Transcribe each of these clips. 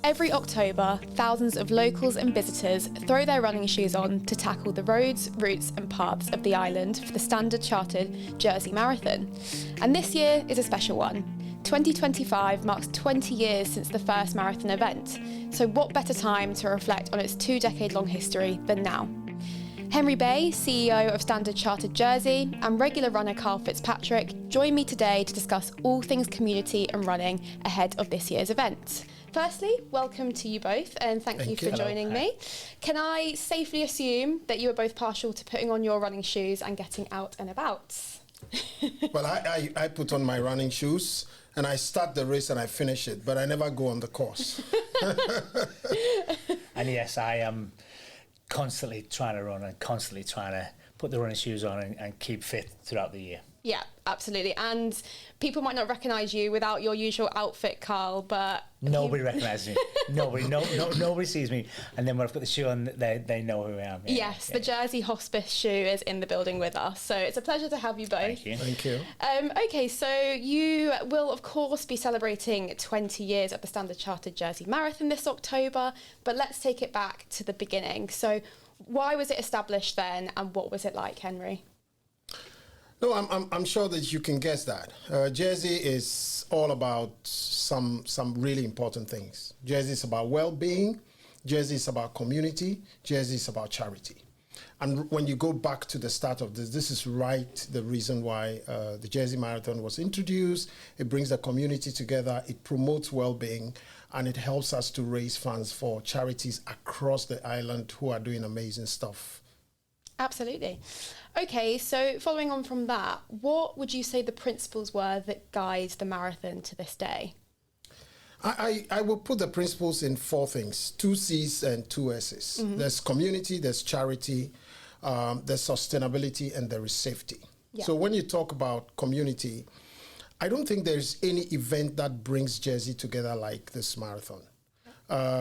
Every October, thousands of locals and visitors throw their running shoes on to tackle the roads, routes and paths of the island for the Standard Chartered Jersey Marathon. And this year is a special one. 2025 marks 20 years since the first marathon event, so what better time to reflect on its 2-decade-long history than now? Henry Bay, CEO of Standard Chartered Jersey, and regular runner Carl Fitzpatrick join me today to discuss all things community and running ahead of this year's event. Firstly, welcome to you both, and thank you for joining me. Can I safely assume that you are both partial to putting on your running shoes and getting out and about? Well, I put on my running shoes and I start the race and I finish it, but I never go on the course. And yes, I am constantly trying to run and constantly trying to put the running shoes on and keep fit throughout the year. Yeah, absolutely. And people might not recognise you without your usual outfit, Carl, but... Nobody recognises me. Nobody sees me. And then when I've got the shoe on, they know who I am. Yeah. Yes, the Jersey Hospice shoe is in the building with us. So it's a pleasure to have you both. Thank you. Thank you. Okay, so you will, of course, be celebrating 20 years of the Standard Chartered Jersey Marathon this October, but let's take it back to the beginning. So why was it established then, and what was it like, Henry? No, I'm sure that you can guess that. Jersey is all about some really important things. Jersey is about well-being. Jersey is about community. Jersey is about charity. And when you go back to the start of this is right the reason why the Jersey Marathon was introduced. It brings the community together. It promotes well-being, and it helps us to raise funds for charities across the island who are doing amazing stuff. Absolutely. Okay, so following on from that, what would you say the principles were that guide the marathon to this day? I will put the principles in 4 things, 2 C's and 2 S's. Mm-hmm. There's community, there's charity, there's sustainability, and there is safety. Yeah. So when you talk about community, I don't think there's any event that brings Jersey together like this marathon.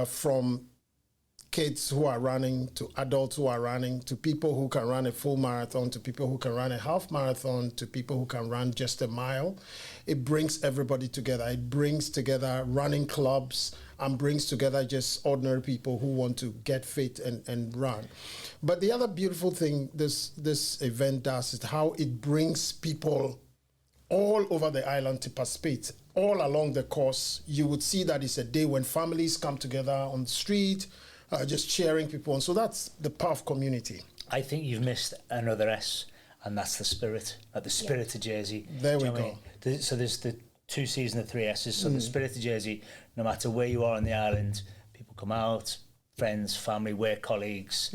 From kids who are running, to adults who are running, to people who can run a full marathon, to people who can run a half marathon, to people who can run just a mile. It brings everybody together. It brings together running clubs and brings together just ordinary people who want to get fit and run. But the other beautiful thing this event does is how it brings people all over the island to participate. All along the course, you would see that it's a day when families come together on the street, just cheering people on. So that's the power of community. I think you've missed another S, and that's the spirit. The spirit of Jersey. There we go. So there's the 2 C's and the 3 S's. So the spirit of Jersey, no matter where you are on the island, people come out, friends, family, work colleagues,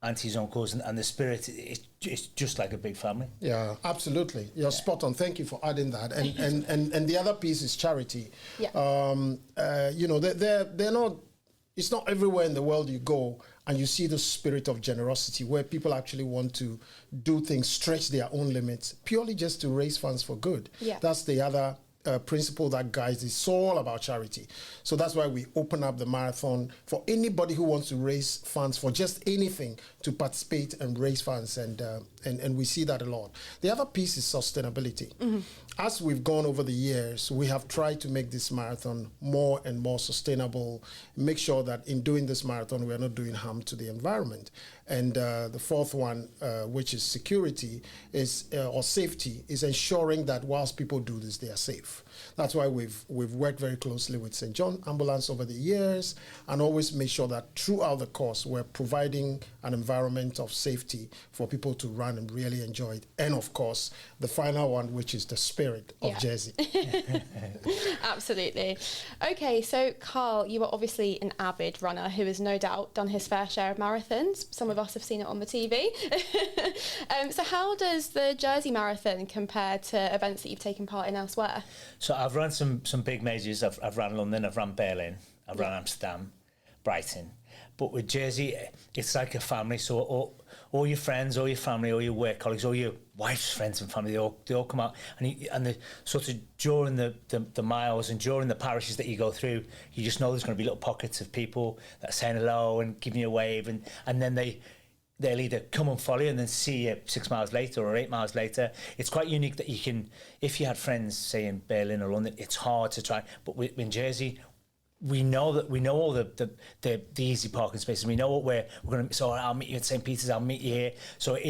aunties, uncles, and the spirit is just like a big family. Yeah, absolutely. You're spot on. Thank you for adding that. And the other piece is charity. Yeah. They're not. It's not everywhere in the world you go and you see the spirit of generosity where people actually want to do things, stretch their own limits, purely just to raise funds for good. Yeah. That's the other principle that guides it. It's all about charity. So that's why we open up the marathon for anybody who wants to raise funds for just anything to participate and raise funds, and we see that a lot. The other piece is sustainability. Mm-hmm. As we've gone over the years, we have tried to make this marathon more and more sustainable, make sure that in doing this marathon, we are not doing harm to the environment. And the 4th one, which is security, or safety, is ensuring that whilst people do this, they are safe. That's why we've worked very closely with St. John Ambulance over the years and always made sure that throughout the course, we're providing an environment of safety for people to run and really enjoy it. And of course, the final one, which is the spirit of Jersey. Absolutely. Okay, so Carl, you are obviously an avid runner who has no doubt done his fair share of marathons. Some of us have seen it on the TV. So how does the Jersey Marathon compare to events that you've taken part in elsewhere? So I've run some big majors. I've run London, I've run Berlin, I've run Amsterdam, Brighton. But with Jersey, it's like a family. So all your friends, all your family, all your work colleagues, all your wife's friends and family, they all come out. And the sort of during the miles and during the parishes that you go through, you just know there's going to be little pockets of people that are saying hello and giving you a wave. And then they'll either come and follow you and then see you 6 miles later or 8 miles later. It's quite unique that you can, if you had friends, say in Berlin or London, it's hard to try. But in Jersey, we know all the easy parking spaces. We know what we're going to. So I'll meet you at St. Peter's. I'll meet you here. So it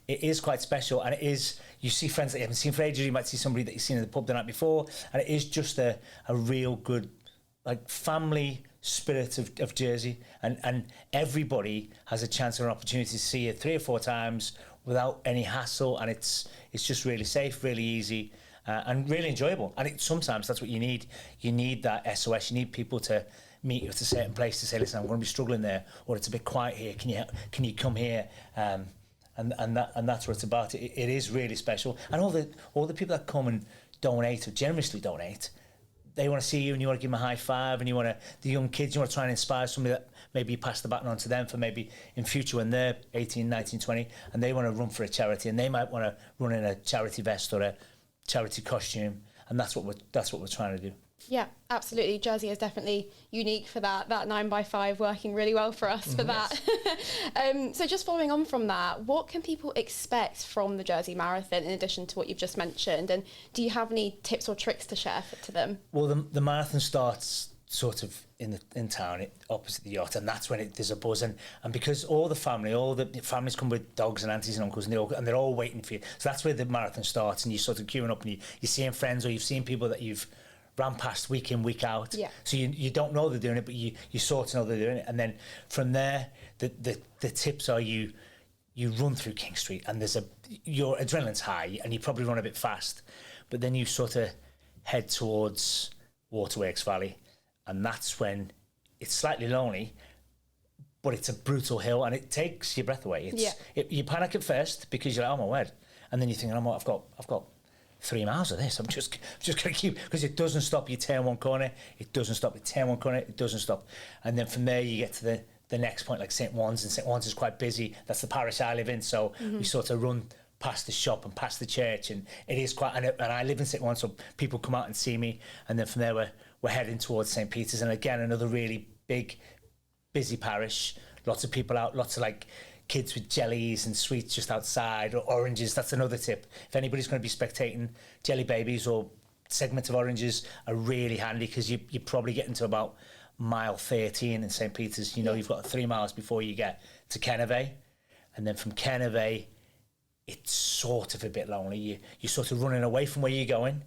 is quite special, and it is. You see friends that you haven't seen for ages. You might see somebody that you've seen in the pub the night before, and it is just a real good, like, family spirit of Jersey, and everybody has a chance or an opportunity to see it 3 or 4 times without any hassle, and it's just really safe, really easy. And really enjoyable. And sometimes that's what you need. You need that SOS. You need people to meet you at a certain place to say, listen, I'm going to be struggling there, or it's a bit quiet here. Can you come here? And that's what it's about. It is really special. And all the people that come and donate, or generously donate, they want to see you and you want to give them a high five, and the young kids, you want to try and inspire somebody that maybe you pass the baton on to them for maybe in future when they're 18, 19, 20, and they want to run for a charity, and they might want to run in a charity vest or a charity costume, and that's what we're trying to do. Yeah, absolutely. Jersey is definitely unique for that 9x5 working really well for us for that. So just following on from that, what can people expect from the Jersey Marathon in addition to what you've just mentioned, and do you have any tips or tricks to share to them? Well, the marathon starts sort of in town opposite the yacht, and that's when there's a buzz, and because all the families come with dogs and aunties and uncles, and they're all waiting for you. So that's where the marathon starts, and you're sort of queuing up, and you're seeing friends, or you've seen people that you've ran past week in, week out. Yeah. So you don't know they're doing it, but you sort of know they're doing it, and then from there the tips are you run through King Street, and your adrenaline's high, and you probably run a bit fast, but then you sort of head towards Waterworks Valley. And that's when it's slightly lonely, but it's a brutal hill, and it takes your breath away. You panic at first because you're like, oh my word, and then you think, oh, I've got 3 miles of this. I'm just going to keep, because it doesn't stop. You turn one corner, it doesn't stop. You turn one corner, it doesn't stop. And then from there you get to the next point, like St. Juan's, and St. Juan's is quite busy. That's the parish I live in, so we sort of run past the shop and past the church, and it is quite. And I live in St. Juan's, so people come out and see me, and then from there we're heading towards St. Peter's, and again another really big, busy parish. Lots of people out, lots of like kids with jellies and sweets just outside, or oranges. That's another tip. If anybody's going to be spectating, jelly babies or segments of oranges are really handy, because you're probably getting to about mile 13 in St. Peter's. You've got 3 miles before you get to Kennervay, and then from Kennervay it's sort of a bit lonely. You're sort of running away from where you're going,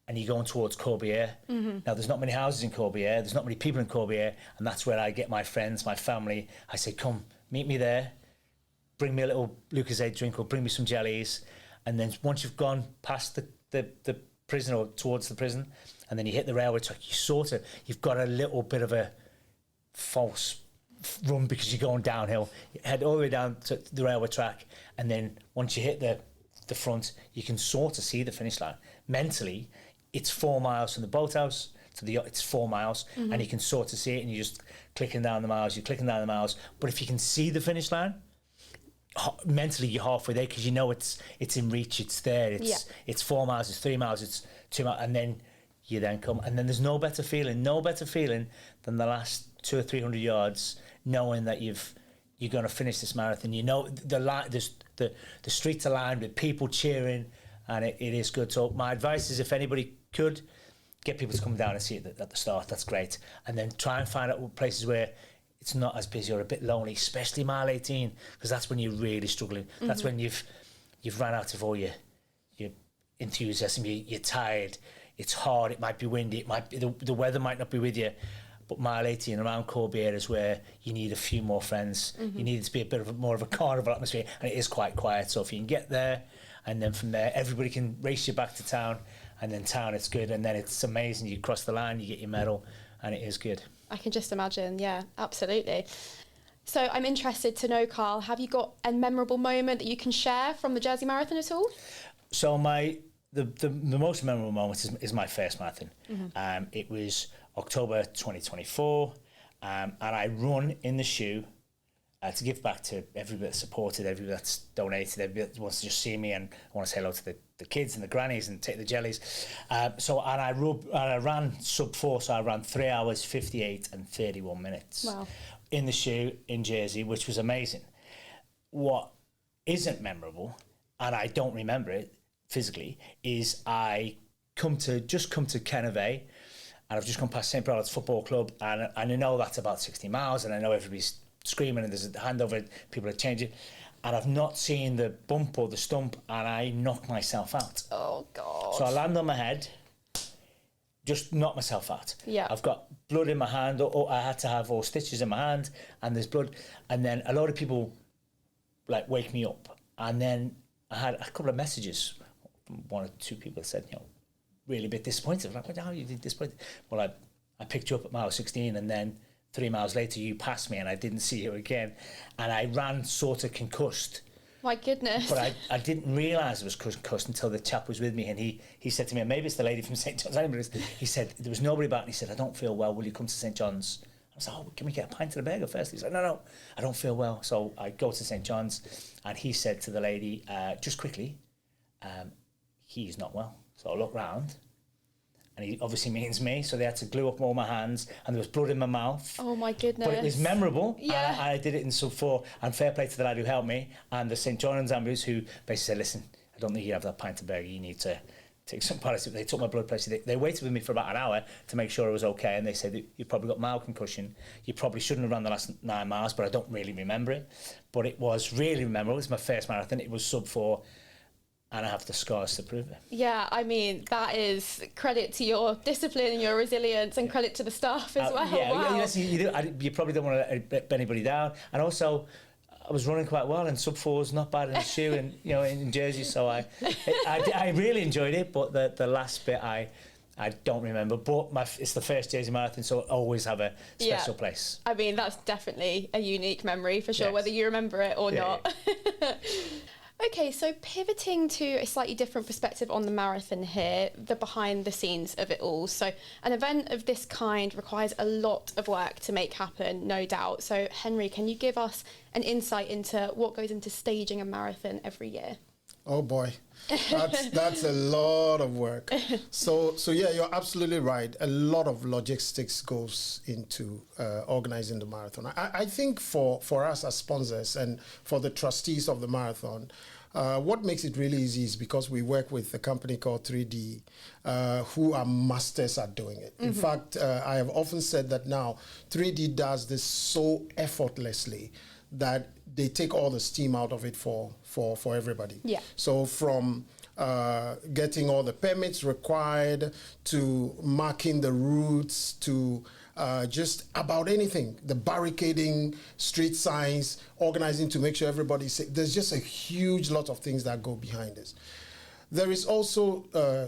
and you're going towards Corbière. Now, there's not many houses in Corbière, there's not many people in Corbière, and that's where I get my friends, my family. I say, come, meet me there, bring me a little Lucozade drink, or bring me some jellies, and then once you've gone past the prison, or towards the prison, and then you hit the railway track, you've got a little bit of a false run, because you're going downhill. You head all the way down to the railway track, and then once you hit the front, you can sort of see the finish line. Mentally, it's 4 miles from the boathouse to the yacht. It's 4 miles, and you can sort of see it, and you're just clicking down the miles. But if you can see the finish line, mentally you're halfway there, because it's in reach, it's there. It's 4 miles, it's 3 miles, it's 2 miles, and then you then come, and then there's no better feeling than the last 200 or 300 yards, knowing that you're going to finish this marathon. The streets are lined with people cheering, and it is good. So my advice is, if anybody could get people to come down and see it at the start, that's great. And then try and find out places where it's not as busy or a bit lonely, especially mile 18, because that's when you're really struggling. That's when you've ran out of all your enthusiasm. You're tired. It's hard. It might be windy. It might be the weather might not be with you. But mile 18 around Corbière is where you need a few more friends. You need it to be a bit more of a carnival atmosphere, and it is quite quiet. So if you can get there, and then from there everybody can race you back to town, and then town it's good, and then it's amazing. You cross the line, you get your medal, and it is good. I can just imagine. Yeah, absolutely. So I'm interested to know, Carl, have you got a memorable moment that you can share from the Jersey Marathon at all? So the most memorable moment is my first marathon. It was October 2024, and I run in the shoe to give back to everybody that's supported, everybody that's donated, everybody that wants to just see me, and I want to say hello to the kids and the grannies and take the jellies. I ran sub 4, so I ran 3 hours, 58 and 31 minutes. Wow. In the shoe in Jersey, which was amazing. What isn't memorable, and I don't remember it physically, is I come to Kennervay, and I've just gone past St Bernard's Football Club, and I know that's about 60 miles, and I know everybody's screaming and there's a handover, people are changing, and I've not seen the bump or the stump, and I knock myself out. Oh, God. So I land on my head, just knock myself out. Yeah. I've got blood in my hand, or I had to have all stitches in my hand, and there's blood, and then a lot of people like wake me up, and then I had a couple of messages from one or two people that said, really a bit disappointed. I'm like, how are you disappointed? Well, I picked you up at mile 16, and then 3 miles later you passed me and I didn't see you again, and I ran sort of concussed. My goodness. But I didn't realise I was concussed until the chap was with me, and he said to me, maybe it's the lady from St John's, he said there was nobody about, and he said, I don't feel well, will you come to St John's? I was like, oh, can we get a pint of the burger first? He said, no, I don't feel well. So I go to St John's, and he said to the lady, just quickly, he's not well. So I look round, and he obviously means me, so they had to glue up all my hands, and there was blood in my mouth. Oh, my goodness. But it was memorable. Yeah. I did it in sub 4, and fair play to the lad who helped me, and the St John's ambulance, who basically said, listen, I don't think you have that pint of burger, you need to take some paracetamol. They took my blood pressure. They waited with me for about an hour to make sure I was okay, and they said, you've probably got mild concussion. You probably shouldn't have run the last 9 miles, but I don't really remember it. But it was really memorable. It was my first marathon. It was sub 4. And I have the scars to prove it. Yeah, I mean, that is credit to your discipline and your resilience, and credit to the staff as well. Yeah, wow. yes, you probably don't want to let anybody down. And also, I was running quite well, and sub 4 is not bad in a shoe, and in Jersey. So I really enjoyed it. But the last bit, I don't remember. But it's the first Jersey Marathon, so I always have a special place. I mean, that's definitely a unique memory for sure, Yes. whether you remember it or not. Yeah. Okay, so pivoting to a slightly different perspective on the marathon here, the behind the scenes of it all. So an event of this kind requires a lot of work to make happen, no doubt. So Henry, can you give us an insight into what goes into staging a marathon every year? Oh boy, that's a lot of work. So yeah, you're absolutely right. A lot of logistics goes into organizing the marathon. I think for us as sponsors and for the trustees of the marathon, what makes it really easy is because we work with a company called 3D, who are masters at doing it. In fact, I have often said that now 3D does this so effortlessly that they take all the steam out of it for everybody. Yeah. So from getting all the permits required to marking the routes to just about anything, the barricading, street signs, organizing to make sure everybody's safe. There's just a huge lot of things that go behind this. There is also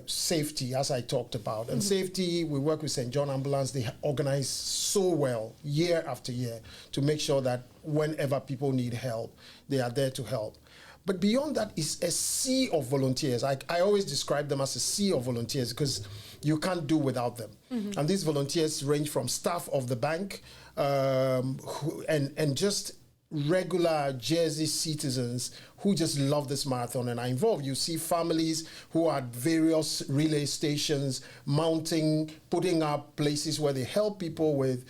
safety, as I talked about. And safety, we work with St. John Ambulance. They organize so well year after year to make sure that whenever people need help, they are there to help. But beyond that is a sea of volunteers. I always describe them as a sea of volunteers because you can't do without them. And these volunteers range from staff of the bank and just regular Jersey citizens who just love this marathon and are involved. You see families who are at various relay stations mounting, putting up places where they help people with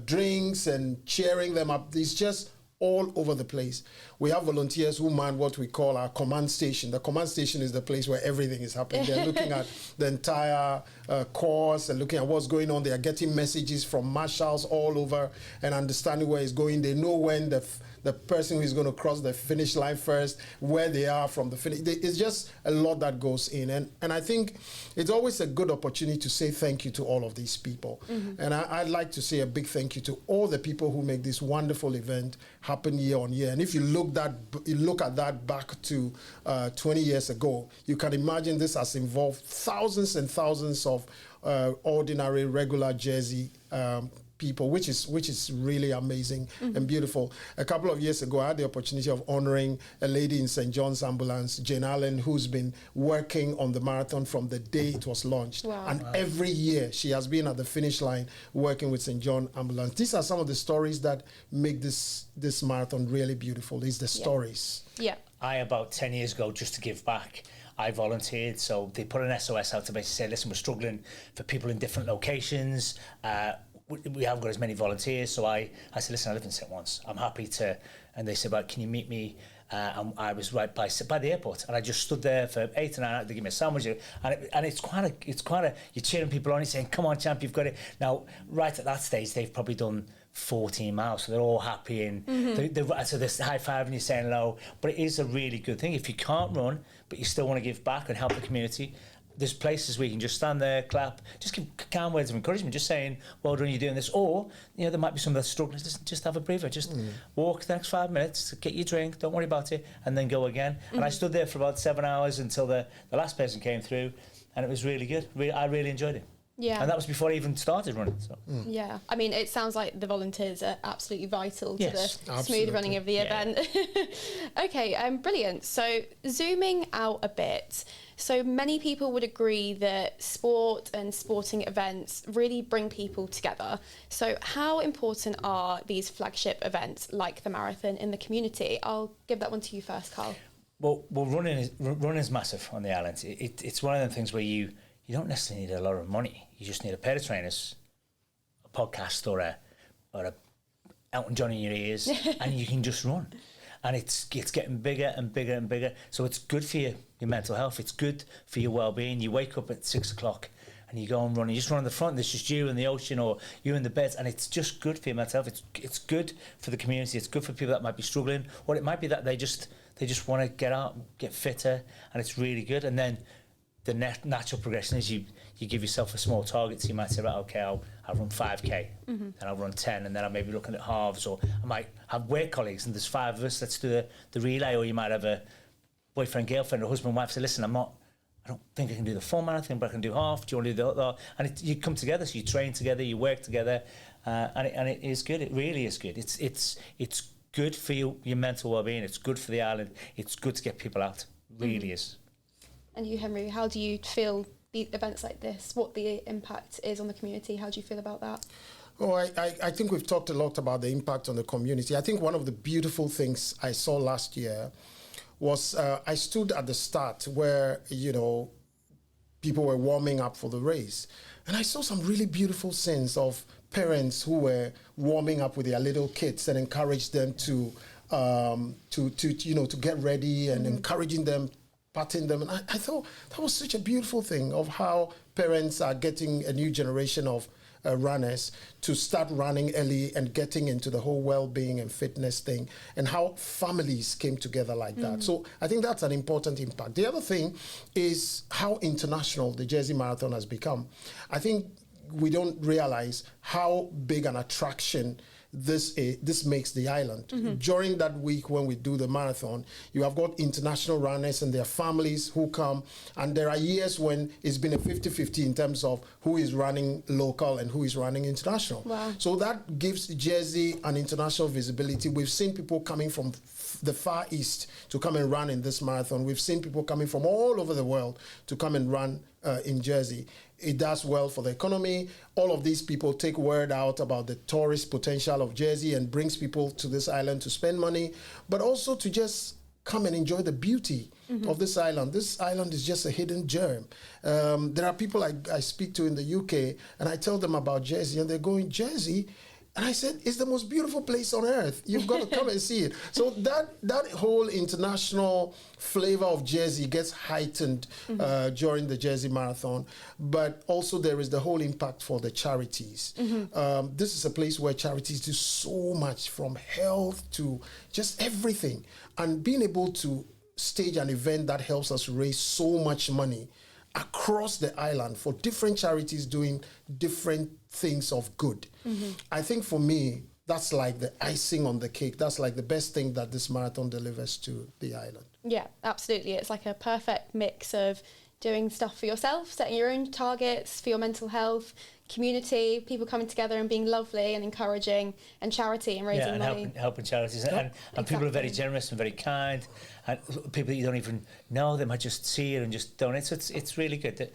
drinks and cheering them up. It's just all over the place. We have volunteers who man what we call our command station. The command station is the place where everything is happening. They're looking at the entire course and looking at what's going on. They are getting messages from marshals all over and understanding where it's going. They know when the person who is going to cross the finish line first, where they are from the finish. It's just a lot that goes in. And I think it's always a good opportunity to say thank you to all of these people. And I'd like to say a big thank you to all the people who make this wonderful event happen year on year. And if you look at that back to 20 years ago, you can imagine this has involved thousands and thousands of ordinary, regular Jersey people, which is really amazing and beautiful. A couple of years ago, I had the opportunity of honoring a lady in St. John's Ambulance, Jane Allen, who's been working on the marathon from the day it was launched. Wow. And every year she has been at the finish line working with St. John Ambulance. These are some of the stories that make this marathon really beautiful. These the stories. Yeah. About 10 years ago, just to give back, I volunteered. So they put an SOS out to basically say, listen, we're struggling for people in different locations. We haven't got as many volunteers. So I said, listen, I live in St. One's. I'm happy to. And they said, well, can you meet me and I was right by the airport, and I just stood there for 8 or 9 hours to give me a sandwich, and it's quite a you're cheering people on, you're saying, come on champ, you've got it. Now right at that stage they've probably done 14 miles, so they're all happy, and so they're high-fiving you, saying hello. But it is a really good thing if you can't run but you still want to give back and help the community. There's places where you can just stand there, clap, just give calm words of encouragement, just saying, well done, you're doing this. Or, there might be some that's struggling, just have a breather, just walk the next 5 minutes, get your drink, don't worry about it, and then go again. And I stood there for about 7 hours until the last person came through, and it was really good. I really enjoyed it. Yeah. And that was before I even started running. So. Yeah. I mean, it sounds like the volunteers are absolutely vital to the smooth running of the event. Okay, brilliant. So zooming out a bit, so many people would agree that sport and sporting events really bring people together. So how important are these flagship events like the marathon in the community? I'll give that one to you first, Carl. Well, running is massive on the island. It's one of them things where you don't necessarily need a lot of money. You just need a pair of trainers, a podcast, or a Elton John in your ears, and you can just run. And it's getting bigger and bigger and bigger. So it's good for your mental health. It's good for your well-being. You wake up at 6 o'clock and you go and run. You just run in the front. There's just you in the ocean or you in the beds, and it's just good for your mental health. It's good for the community. It's good for people that might be struggling, or it might be that they just want to get out, get fitter, and it's really good. And then the natural progression is you give yourself a small target. So you might say, right, okay, I'll run 5k, and I'll run 10, and then I'll maybe looking at halves, or I might have work colleagues and there's 5 of us, let's do the relay. Or you might have a boyfriend, girlfriend, or husband, wife say, listen, I don't think I can do the full marathon, but I can do half. Do you want to do the other? And you come together, so you train together, you work together, and it is good. It really is good. It's good for your mental well-being. It's good for the island. It's good to get people out. It really is. And you, Henry, how do you feel the events like this, what the impact is on the community? How do you feel about that? Oh, I think we've talked a lot about the impact on the community. I think one of the beautiful things I saw last year was I stood at the start where, people were warming up for the race. And I saw some really beautiful scenes of parents who were warming up with their little kids and encouraged them to get ready and encouraging them, patting them. And I thought that was such a beautiful thing of how parents are getting a new generation of runners to start running early and getting into the whole well-being and fitness thing, and how families came together like that. So I think that's an important impact. The other thing is how international the Jersey Marathon has become. I think we don't realize how big an attraction this makes the island. During that week when we do the marathon, you have got international runners and their families who come, and there are years when it's been a 50-50 in terms of who is running local and who is running international. Wow. So that gives Jersey an international visibility. We've seen people coming from the Far East to come and run in this marathon. We've seen people coming from all over the world to come and run in Jersey. It does well for the economy. All of these people take word out about the tourist potential of Jersey and brings people to this island to spend money, but also to just come and enjoy the beauty of this island. This island is just a hidden gem. There are people I speak to in the UK, and I tell them about Jersey, and they're going, Jersey? And I said, it's the most beautiful place on earth. You've got to come and see it. So that whole international flavor of Jersey gets heightened during the Jersey Marathon. But also there is the whole impact for the charities. This is a place where charities do so much, from health to just everything. And being able to stage an event that helps us raise so much money across the island for different charities doing different things of good. I think for me, that's like the icing on the cake. That's like the best thing that this marathon delivers to the island. Yeah, absolutely. It's like a perfect mix of doing stuff for yourself, setting your own targets for your mental health, community, people coming together and being lovely and encouraging, and charity and raising money. Helping charities. And people are very generous and very kind, and people that you don't even know, they might just see it and just donate. So it's really good.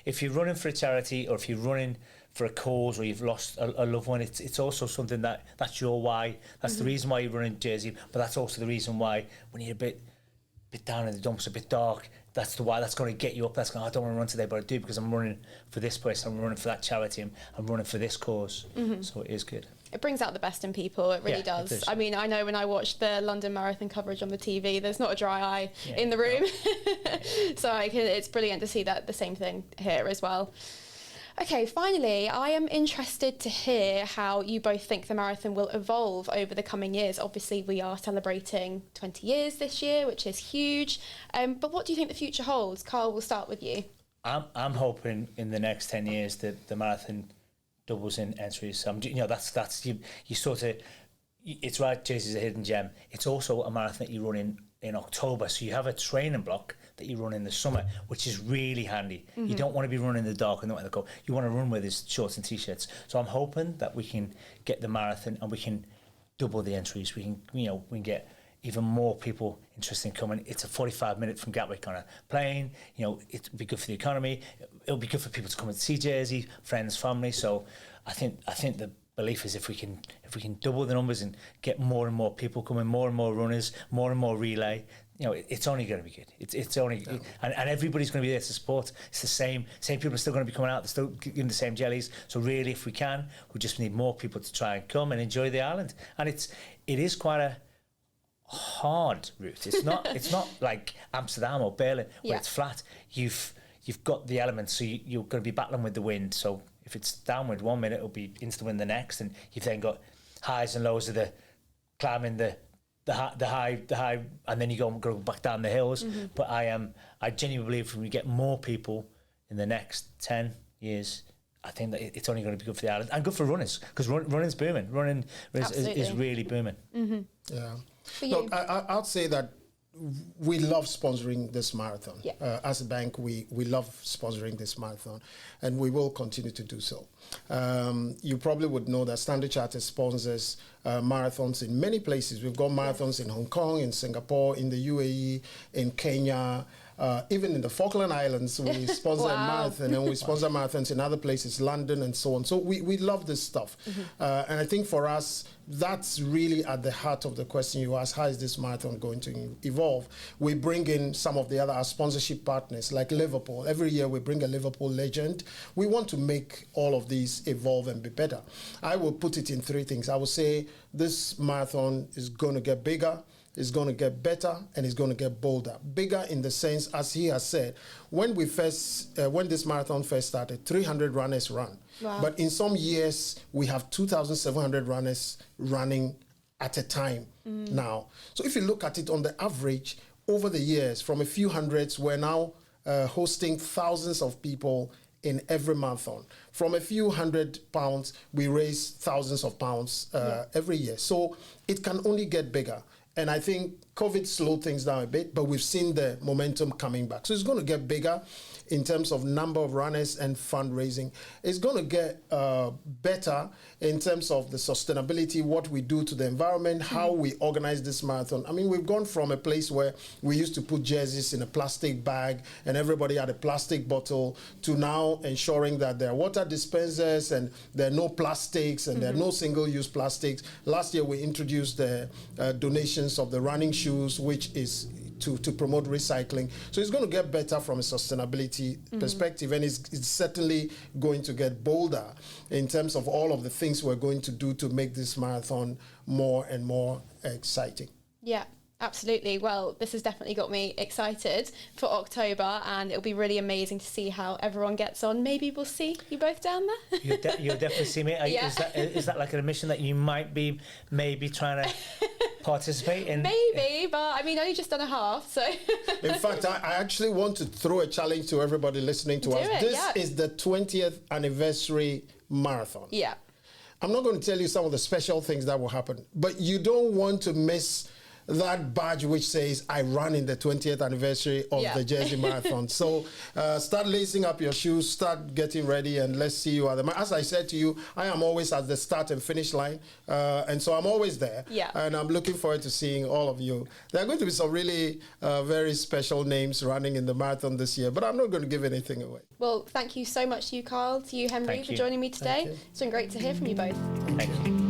If you're running for a charity, or if you're running for a cause, or you've lost a loved one, it's also something that's your why. That's the reason why you run in Jersey, but that's also the reason why when you're a bit down in the dumps, a bit dark, that's the why. That's going to get you up. That's going, I don't want to run today, but I do because I'm running for this person. I'm running for that charity. I'm running for this cause. So it is good. It brings out the best in people. It really does. It does. I mean, I know when I watch the London Marathon coverage on the TV, there's not a dry eye in the room. So it's brilliant to see that the same thing here as well. Okay, finally, I am interested to hear how you both think the marathon will evolve over the coming years. Obviously, we are celebrating 20 years this year, which is huge. But what do you think the future holds? Carl, we'll start with you. I'm hoping in the next 10 years that the marathon doubles in entries. That's you sort of. It's right, Jersey's a hidden gem. It's also a marathon that you run in October, so you have a training block that you run in the summer, which is really handy. You don't want to be running in the dark and not in the cold. You want to run with his shorts and t-shirts. So I'm hoping that we can get the marathon and we can double the entries. We can get even more people interested in coming. It's a 45-minute from Gatwick on a plane. It'll be good for the economy. It'll be good for people to come and see Jersey, friends, family. So I think the belief is if we can double the numbers and get more and more people coming, more and more runners, more and more relay, it's only going to be good. It's only and everybody's going to be there to support. It's the same people are still going to be coming out. They're still getting the same jellies. So really, if we can, we just need more people to try and come and enjoy the island. And it is quite a hard route. It's not like Amsterdam or Berlin where it's flat. You've got the elements, so you're going to be battling with the wind. So if it's downward 1 minute, it'll be into the wind the next, and you've then got highs and lows of the climbing the high, and then you go back down the hills. But I genuinely believe when we get more people in the next 10 years, I think that it's only going to be good for the island and good for runners, because running's booming. Running is really booming. Yeah. Look, I'd say that we love sponsoring this marathon. As a bank, we love sponsoring this marathon, and we will continue to do so. You probably would know that Standard Chartered sponsors marathons in many places. We've got marathons in Hong Kong, in Singapore, in the UAE, in Kenya. Even in the Falkland Islands, we sponsor a marathon, and we sponsor marathons in other places, London and so on. So we love this stuff. And I think for us, that's really at the heart of the question you asked, how is this marathon going to evolve? We bring in some of the other our sponsorship partners, like Liverpool. Every year we bring a Liverpool legend. We want to make all of these evolve and be better. I will put it in three things. I will say this marathon is going to get bigger, it's going to get better, and it's going to get bolder. Bigger in the sense, as he has said, when this marathon first started, 300 runners ran. Wow. But in some years, we have 2,700 runners running at a time now. So if you look at it on the average, over the years, from a few hundreds, we're now hosting thousands of people in every marathon. From a few £100, we raise thousands of pounds every year. So it can only get bigger. And I think COVID slowed things down a bit, but we've seen the momentum coming back. So it's going to get bigger in terms of number of runners and fundraising. It's going to get better in terms of the sustainability, what we do to the environment, how we organize this marathon. I mean, we've gone from a place where we used to put jerseys in a plastic bag and everybody had a plastic bottle to now ensuring that there are water dispensers and there are no plastics and there are no single-use plastics. Last year, we introduced the donations of the running shoes, which is to promote recycling. So it's going to get better from a sustainability perspective, and it's certainly going to get bolder in terms of all of the things we're going to do to make this marathon more and more exciting. Yeah. Absolutely. Well, this has definitely got me excited for October, and it'll be really amazing to see how everyone gets on. Maybe we'll see you both down there. You'll definitely see me. Is that like an admission that you might be maybe trying to participate in? Maybe, but I mean, only just done a half, so. In fact, I actually want to throw a challenge to everybody listening to us. This is the 20th anniversary marathon. Yeah. I'm not going to tell you some of the special things that will happen, but you don't want to miss that badge which says I ran in the 20th anniversary of the Jersey Marathon. So start lacing up your shoes, start getting ready, and let's see you at the as I said to you, I am always at the start and finish line, and so I'm always there. And I'm looking forward to seeing all of you. There are going to be some really very special names running in the marathon this year, but I'm not going to give anything away. Well, thank you so much to you, Carl, to you, Henry, for joining me today. It's been great to hear from you both. Thank you.